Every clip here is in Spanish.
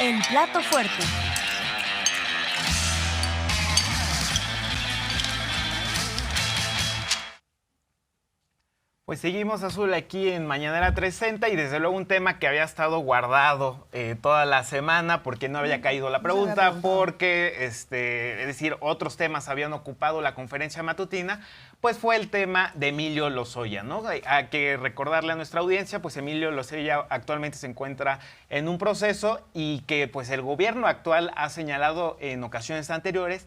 El plato fuerte. Pues seguimos, Azul, aquí en Mañanera 360 y desde luego un tema que había estado guardado toda la semana porque no había caído la pregunta, porque, es decir, otros temas habían ocupado la conferencia matutina, pues fue el tema de Emilio Lozoya, ¿no? Hay que recordarle a nuestra audiencia, pues Emilio Lozoya actualmente se encuentra en un proceso y que pues el gobierno actual ha señalado en ocasiones anteriores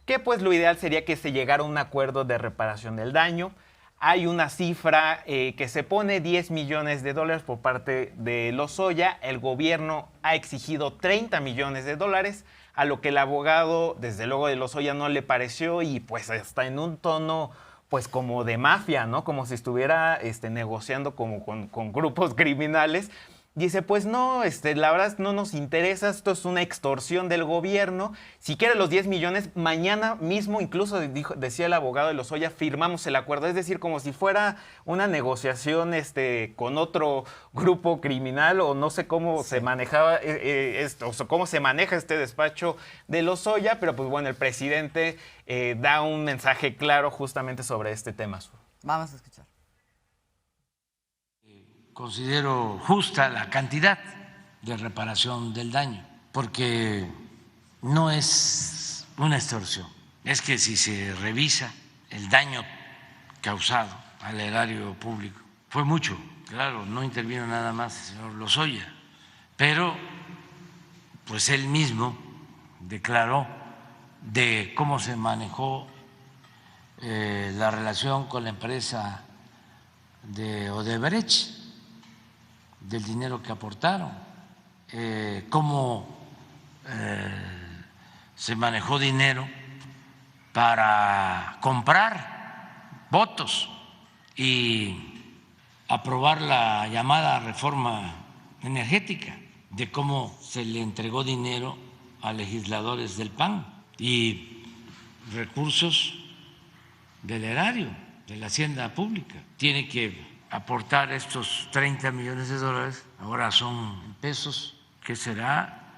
que pues lo ideal sería que se llegara a un acuerdo de reparación del daño. Hay una cifra que se pone $10 millones por parte de Lozoya. El gobierno ha exigido $30 millones, a lo que el abogado, desde luego de Lozoya, no le pareció y pues está en un tono pues como de mafia, ¿no? Como si estuviera negociando como con grupos criminales. Dice, pues no, la verdad no nos interesa, esto es una extorsión del gobierno. Si quiere los 10 millones, mañana mismo, incluso decía el abogado de Lozoya, firmamos el acuerdo. Es decir, como si fuera una negociación con otro grupo criminal o no sé cómo se manejaba esto, o cómo se maneja este despacho de Lozoya, pero pues bueno, el presidente da un mensaje claro justamente sobre este tema. Vamos a escuchar. Considero justa la cantidad de reparación del daño, porque no es una extorsión. Es que si se revisa el daño causado al erario público, fue mucho. Claro, no intervino nada más el señor Lozoya, pero pues él mismo declaró de cómo se manejó la relación con la empresa de Odebrecht, del dinero que aportaron, cómo se manejó dinero para comprar votos y aprobar la llamada reforma energética, de cómo se le entregó dinero a legisladores del PAN y recursos del erario, de la hacienda pública. Tiene que aportar estos $30 millones, ahora son pesos, que será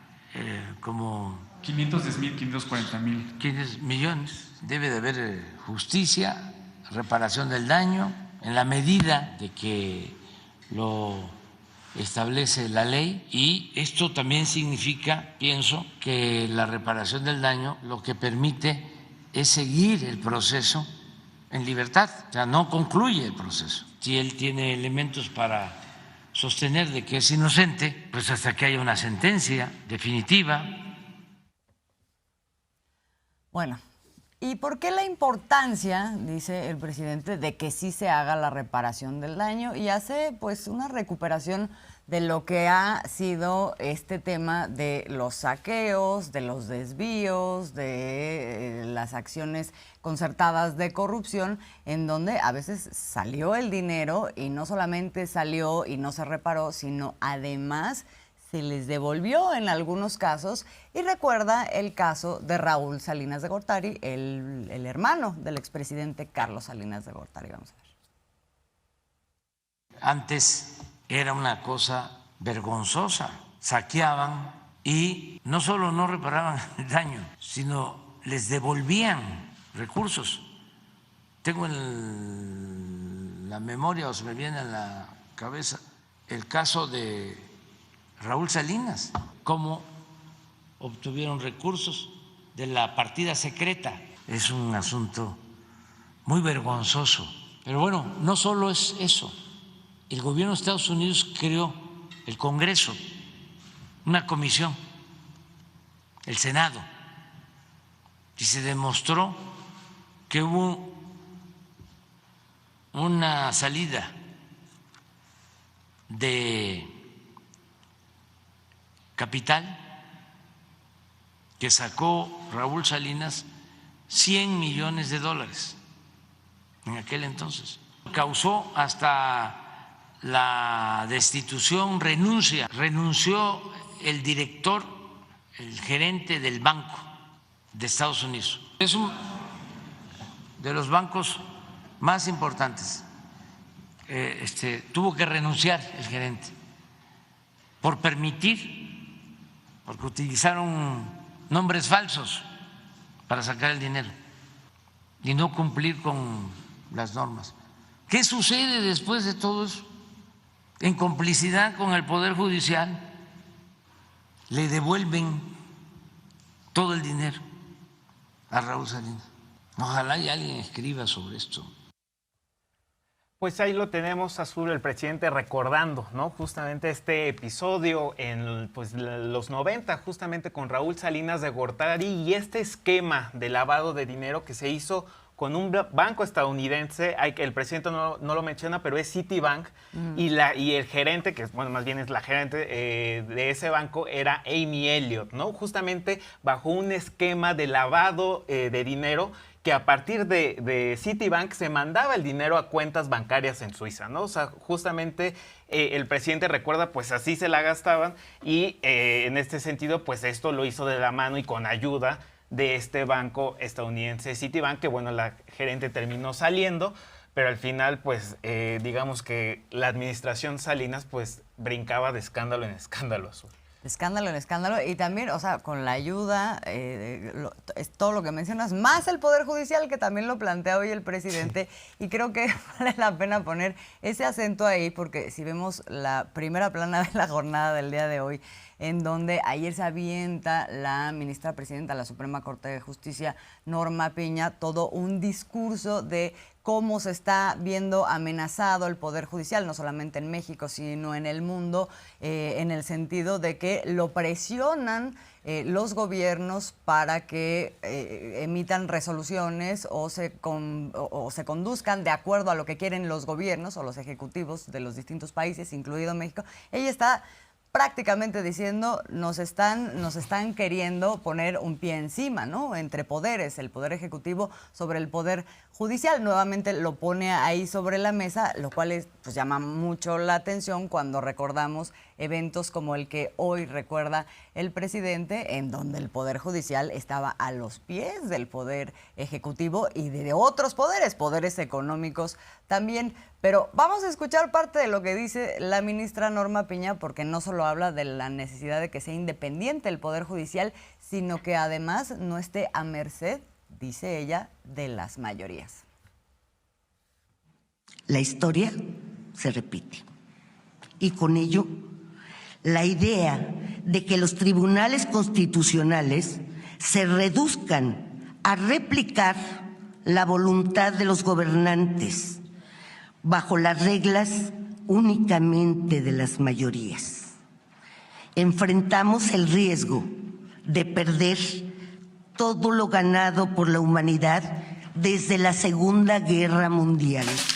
como 510,000, 540,000. 15 millones. Debe de haber justicia, reparación del daño, en la medida de que lo establece la ley, y esto también significa, pienso, que la reparación del daño lo que permite es seguir el proceso en libertad, o sea, no concluye el proceso. Si él tiene elementos para sostener de que es inocente, pues hasta que haya una sentencia definitiva. Bueno, ¿y por qué la importancia, dice el presidente, de que sí se haga la reparación del daño y hace pues una recuperación de lo que ha sido este tema de los saqueos, de los desvíos, de las acciones concertadas de corrupción, en donde a veces salió el dinero y no solamente salió y no se reparó, sino además se les devolvió en algunos casos? Y recuerda el caso de Raúl Salinas de Gortari, el hermano del expresidente Carlos Salinas de Gortari. Vamos a ver. Antes era una cosa vergonzosa, saqueaban y no solo no reparaban el daño, sino les devolvían recursos. Tengo en la memoria, o se me viene a la cabeza, el caso de Raúl Salinas, cómo obtuvieron recursos de la partida secreta. Es un asunto muy vergonzoso. Pero bueno, no solo es eso. El gobierno de Estados Unidos creó el Congreso, una comisión, el Senado, y se demostró que hubo una salida de capital que sacó Raúl Salinas $100 millones en aquel entonces. Causó hasta la destitución, renunció el director, el gerente del Banco de Estados Unidos. Es uno de los bancos más importantes. Tuvo que renunciar el gerente por permitir porque utilizaron nombres falsos para sacar el dinero y no cumplir con las normas. ¿Qué sucede después de todo eso? En complicidad con el Poder Judicial, le devuelven todo el dinero a Raúl Salinas. Ojalá y alguien escriba sobre esto. Pues ahí lo tenemos, Azul, el presidente recordando, ¿no? Justamente este episodio en pues, los 90, justamente con Raúl Salinas de Gortari y este esquema de lavado de dinero que se hizo con un banco estadounidense. El presidente no lo menciona, pero es Citibank, y el gerente, que bueno, más bien es la gerente de ese banco, era Amy Elliott, ¿no? Justamente bajo un esquema de lavado de dinero, que a partir de Citibank se mandaba el dinero a cuentas bancarias en Suiza, ¿no? O sea, justamente el presidente recuerda, pues así se la gastaban y en este sentido, pues esto lo hizo de la mano y con ayuda de este banco estadounidense Citibank, que bueno, la gerente terminó saliendo, pero al final, pues digamos que la administración Salinas, pues brincaba de escándalo en escándalo, Azul. Escándalo en escándalo, y también, o sea, con la ayuda, es todo lo que mencionas, más el Poder Judicial, que también lo plantea hoy el presidente, y creo que vale la pena poner ese acento ahí, porque si vemos la primera plana de la jornada del día de hoy, en donde ayer se avienta la ministra presidenta de la Suprema Corte de Justicia, Norma Piña, todo un discurso de cómo se está viendo amenazado el Poder Judicial, no solamente en México, sino en el mundo, en el sentido de que lo presionan los gobiernos para que emitan resoluciones o se conduzcan de acuerdo a lo que quieren los gobiernos o los ejecutivos de los distintos países, incluido México. Ella está prácticamente diciendo, nos están queriendo poner un pie encima, ¿no? Entre poderes, el poder ejecutivo sobre el poder judicial. Nuevamente lo pone ahí sobre la mesa, lo cual pues llama mucho la atención cuando recordamos eventos como el que hoy recuerda el presidente, en donde el poder judicial estaba a los pies del poder ejecutivo y de otros poderes económicos también. Pero vamos a escuchar parte de lo que dice la ministra Norma Piña, porque no solo habla de la necesidad de que sea independiente el Poder Judicial, sino que además no esté a merced, dice ella, de las mayorías. La historia se repite. Y con ello, la idea de que los tribunales constitucionales se reduzcan a replicar la voluntad de los gobernantes bajo las reglas únicamente de las mayorías. Enfrentamos el riesgo de perder todo lo ganado por la humanidad desde la Segunda Guerra Mundial.